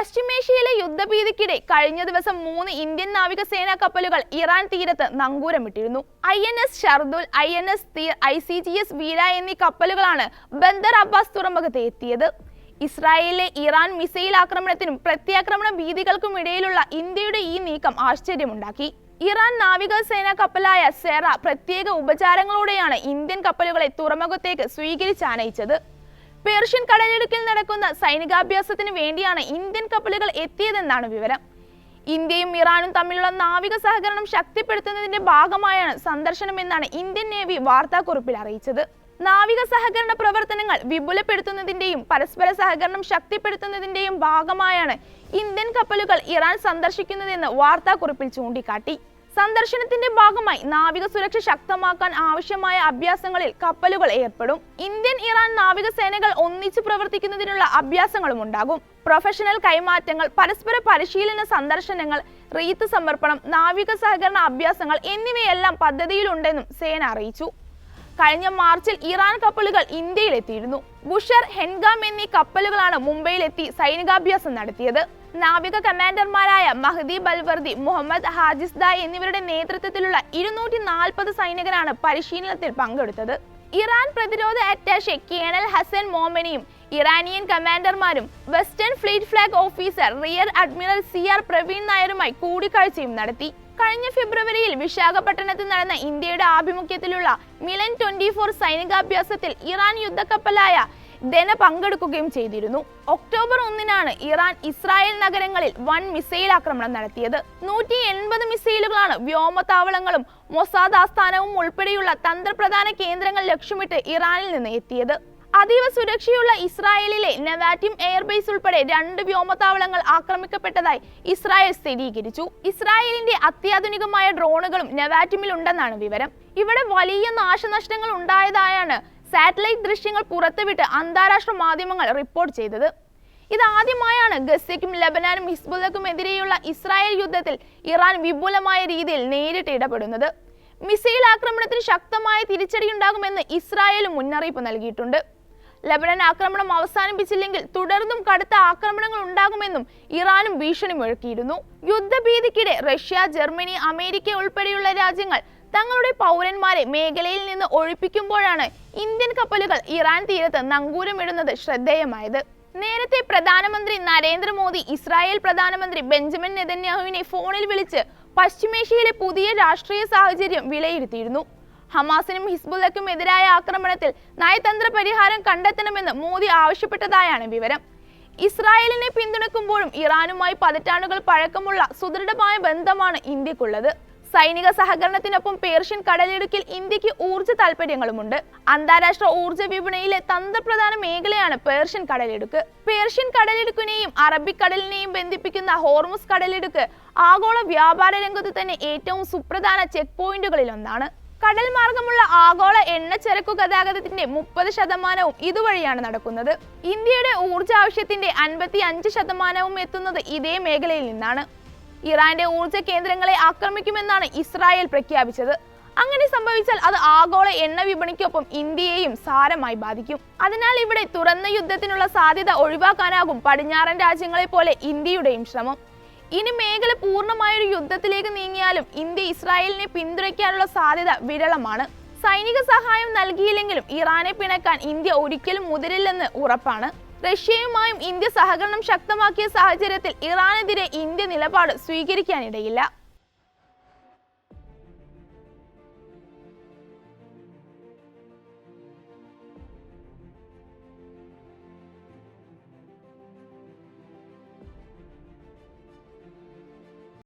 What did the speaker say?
പശ്ചിമേഷ്യയിലെ യുദ്ധഭീതിക്കിടെ കഴിഞ്ഞ ദിവസം 3 ഇന്ത്യൻ നാവികസേനാ കപ്പലുകൾ ഇറാൻ തീരത്ത് നങ്കൂരമിട്ടിരുന്നു. INS ഷർദുൽ, INS തീർ, ICGS വീര എന്നീ കപ്പലുകളാണ് ബന്ദർ അബ്ബാസ് തുറമുഖത്ത് എത്തിയത്. ഇസ്രായേലിലെ ഇറാൻ മിസൈൽ ആക്രമണത്തിനും പ്രത്യാക്രമണ ഭീതികൾക്കും ഇടയിലുള്ള ഇന്ത്യയുടെ ഈ നീക്കം ആശ്ചര്യമുണ്ടാക്കി. ഇറാൻ നാവികസേനാ കപ്പലായ സെറ പ്രത്യേക ഉപചാരങ്ങളോടെയാണ് ഇന്ത്യൻ കപ്പലുകളെ തുറമുഖത്തേക്ക് സ്വീകരിച്ചാനയിച്ചത്. പേർഷ്യൻ കടലിടുക്കിൽ നടക്കുന്ന സൈനികാഭ്യാസത്തിന് വേണ്ടിയാണ് ഇന്ത്യൻ കപ്പലുകൾ എത്തിയതെന്നാണ് വിവരം. ഇന്ത്യയും ഇറാനും തമ്മിലുള്ള നാവിക സഹകരണം ശക്തിപ്പെടുത്തുന്നതിന്റെ ഭാഗമായാണ് സന്ദർശനമെന്നാണ് ഇന്ത്യൻ നേവി വാർത്താക്കുറിപ്പിൽ അറിയിച്ചത്. നാവിക സഹകരണ പ്രവർത്തനങ്ങൾ വിപുലപ്പെടുത്തുന്നതിന്റെയും പരസ്പര സഹകരണം ശക്തിപ്പെടുത്തുന്നതിന്റെയും ഭാഗമായാണ് ഇന്ത്യൻ കപ്പലുകൾ ഇറാൻ സന്ദർശിക്കുന്നതെന്ന് വാർത്താക്കുറിപ്പിൽ ചൂണ്ടിക്കാട്ടി. സന്ദർശനത്തിന്റെ ഭാഗമായി നാവിക സുരക്ഷ ശക്തമാക്കാൻ ആവശ്യമായ അഭ്യാസങ്ങളിൽ കപ്പലുകൾ ഏർപ്പെടും. ഇന്ത്യൻ ഇറാൻ നാവികസേനകൾ ഒന്നിച്ചു പ്രവർത്തിക്കുന്നതിനുള്ള അഭ്യാസങ്ങളും ഉണ്ടാകും. പ്രൊഫഷണൽ കൈമാറ്റങ്ങൾ, പരസ്പര പരിശീലന സന്ദർശനങ്ങൾ, റീത്ത് സമർപ്പണം, നാവിക സഹകരണ അഭ്യാസങ്ങൾ എന്നിവയെല്ലാം പദ്ധതിയിലുണ്ടെന്നും സേന അറിയിച്ചു. കഴിഞ്ഞ മാർച്ചിൽ ഇറാൻ കപ്പലുകൾ ഇന്ത്യയിലെത്തിയിരുന്നു. ബുഷർ, ഹെൻഗാം എന്നീ കപ്പലുകളാണ് മുംബൈയിലെത്തി സൈനികാഭ്യാസം നടത്തിയത്. നാവിക കമാൻഡർമാരായ മഹ്ദി ബൽവർദി, മുഹമ്മദ് ഹാജിസ്ദായ് എന്നിവരുടെ നേതൃത്വത്തിലുള്ള 240 സൈനികരാണ് പരിശീലനത്തിൽ പങ്കെടുത്തത്. ഇറാൻ പ്രതിരോധ അറ്റാഷെ കേണൽ ഹസൻ മോമനിയും ഇറാനിയൻ കമാൻഡർമാരും western fleet flag officer rear admiral CR Praveen നായരുമായി കൂടിക്കാഴ്ചയും നടത്തി. കഴിഞ്ഞ ഫെബ്രുവരിയിൽ വിശാഖപട്ടണത്ത് നടന്ന ഇന്ത്യയുടെ ആഭിമുഖ്യത്തിലുള്ള മിലൻ 24 സൈനികാഭ്യാസത്തിൽ ഇറാൻ യുദ്ധക്കപ്പലായ ധന പങ്കെടുക്കുകയും ചെയ്തിരുന്നു. ഒക്ടോബർ 1-നാണ് ഇറാൻ ഇസ്രായേൽ നഗരങ്ങളിൽ വൻ മിസൈൽ ആക്രമണം നടത്തിയത്. 180 മിസൈലുകളാണ് വ്യോമതാവളങ്ങളും മൊസാദ് ആസ്ഥാനവും ഉൾപ്പെടെയുള്ള തന്ത്രപ്രധാന കേന്ദ്രങ്ങൾ ലക്ഷ്യമിട്ട് ഇറാനിൽ നിന്ന് എത്തിയത്. അതീവ സുരക്ഷയുള്ള ഇസ്രായേലിലെ നെവാറ്റിം എയർബേസ് ഉൾപ്പെടെ 2 വ്യോമതാവളങ്ങൾ ആക്രമിക്കപ്പെട്ടതായി ഇസ്രായേൽ സ്ഥിരീകരിച്ചു. ഇസ്രായേലിന്റെ അത്യാധുനികമായ ഡ്രോണുകളും നെവാറ്റിമിൽ ഉണ്ടെന്നാണ് വിവരം. ഇവിടെ വലിയ നാശനഷ്ടങ്ങൾ ഉണ്ടായതായാണ് സാറ്റലൈറ്റ് ദൃശ്യങ്ങൾ പുറത്തുവിട്ട് അന്താരാഷ്ട്ര മാധ്യമങ്ങൾ റിപ്പോർട്ട് ചെയ്തത്. ഇതാദ്യമായാണ് ഗസയ്ക്കും ലബനാനും ഹിസ്ബുള്ളക്കുമെതിരെയുള്ള ഇസ്രായേൽ യുദ്ധത്തിൽ ഇറാൻ വിപുലമായ രീതിയിൽ നേരിട്ട് ഇടപെടുന്നത്. മിസൈൽ ആക്രമണത്തിന് ശക്തമായ തിരിച്ചടിയുണ്ടാകുമെന്ന് ഇസ്രായേലും മുന്നറിയിപ്പ് നൽകിയിട്ടുണ്ട്. ലബനൻ ആക്രമണം അവസാനിപ്പിച്ചില്ലെങ്കിൽ തുടർന്നും കടുത്ത ആക്രമണങ്ങൾ ഉണ്ടാകുമെന്നും ഇറാനും ഭീഷണി മുഴക്കിയിരുന്നു. യുദ്ധഭീതിക്കിടെ റഷ്യ, ജർമ്മനി, അമേരിക്ക ഉൾപ്പെടെയുള്ള രാജ്യങ്ങൾ തങ്ങളുടെ പൗരന്മാരെ മേഖലയിൽ നിന്ന് ഒഴിപ്പിക്കുമ്പോഴാണ് ഇന്ത്യൻ കപ്പലുകൾ ഇറാൻ തീരത്ത് നങ്കൂരമിടുന്നത് ശ്രദ്ധേയമായത്. നേരത്തെ പ്രധാനമന്ത്രി നരേന്ദ്രമോദി ഇസ്രായേൽ പ്രധാനമന്ത്രി ബെഞ്ചമിൻ നെതന്യാഹുവിനെ ഫോണിൽ വിളിച്ച് പശ്ചിമേഷ്യയിലെ പുതിയ രാഷ്ട്രീയ സാഹചര്യം വിലയിരുത്തിയിരുന്നു. ഹമാസിനും ഹിസ്ബുള്ളക്കും എതിരായ ആക്രമണത്തിൽ നയതന്ത്ര പരിഹാരം കണ്ടെത്തണമെന്ന് മോദി ആവശ്യപ്പെട്ടതായാണ് വിവരം. ഇസ്രായേലിനെ പിന്തുണയ്ക്കുമ്പോഴും ഇറാനുമായി പതിറ്റാണ്ടുകൾ പഴക്കമുള്ള സുദൃഢമായ ബന്ധമാണ് ഇന്ത്യക്കുള്ളത്. സൈനിക സഹകരണത്തിനൊപ്പം പേർഷ്യൻ കടലിടുക്കിൽ ഇന്ത്യക്ക് ഊർജ്ജ താൽപര്യങ്ങളുമുണ്ട്. അന്താരാഷ്ട്ര ഊർജ്ജ വിപണിയിലെ തന്ത്രപ്രധാന മേഖലയാണ് പേർഷ്യൻ കടലിടുക്ക്. പേർഷ്യൻ കടലിടുക്കിനെയും അറബിക്കടലിനെയും ബന്ധിപ്പിക്കുന്ന ഹോർമുസ് കടലിടുക്ക് ആഗോള വ്യാപാര രംഗത്ത് തന്നെ ഏറ്റവും സുപ്രധാന ചെക്ക് പോയിന്റുകളിലൊന്നാണ്. കടൽ മാർഗമുള്ള ആഗോള എണ്ണച്ചരക്കു ഗതാഗതത്തിന്റെ 30% ഇതുവഴിയാണ് നടക്കുന്നത്. ഇന്ത്യയുടെ ഊർജ്ജ ആവശ്യത്തിന്റെ 55% എത്തുന്നത് ഇതേ മേഖലയിൽ നിന്നാണ്. ഇറാന്റെ ഊർജ്ജ കേന്ദ്രങ്ങളെ ആക്രമിക്കുമെന്നാണ് ഇസ്രായേൽ പ്രഖ്യാപിച്ചത്. അങ്ങനെ സംഭവിച്ചാൽ അത് ആഗോള എണ്ണ വിപണിക്കൊപ്പം ഇന്ത്യയെയും സാരമായി ബാധിക്കും. അതിനാൽ ഇവിടെ തുറന്ന യുദ്ധത്തിനുള്ള സാധ്യത ഒഴിവാക്കാനാകും പടിഞ്ഞാറൻ രാജ്യങ്ങളെ പോലെ ഇന്ത്യയുടെയും ശ്രമം. ഇനി മേഖല പൂർണ്ണമായൊരു യുദ്ധത്തിലേക്ക് നീങ്ങിയാലും ഇന്ത്യ ഇസ്രായേലിനെ പിന്തുണയ്ക്കാനുള്ള സാധ്യത വിരളമാണ്. സൈനിക സഹായം നൽകിയില്ലെങ്കിലും ഇറാനെ പിണക്കാൻ ഇന്ത്യ ഒരിക്കലും മുതിരില്ലെന്ന് ഉറപ്പാണ്. റഷ്യയുമായും ഇന്ത്യ സഹകരണം ശക്തമാക്കിയ സാഹചര്യത്തിൽ ഇറാനെതിരെ ഇന്ത്യ നിലപാട് സ്വീകരിക്കാനിടയില്ല.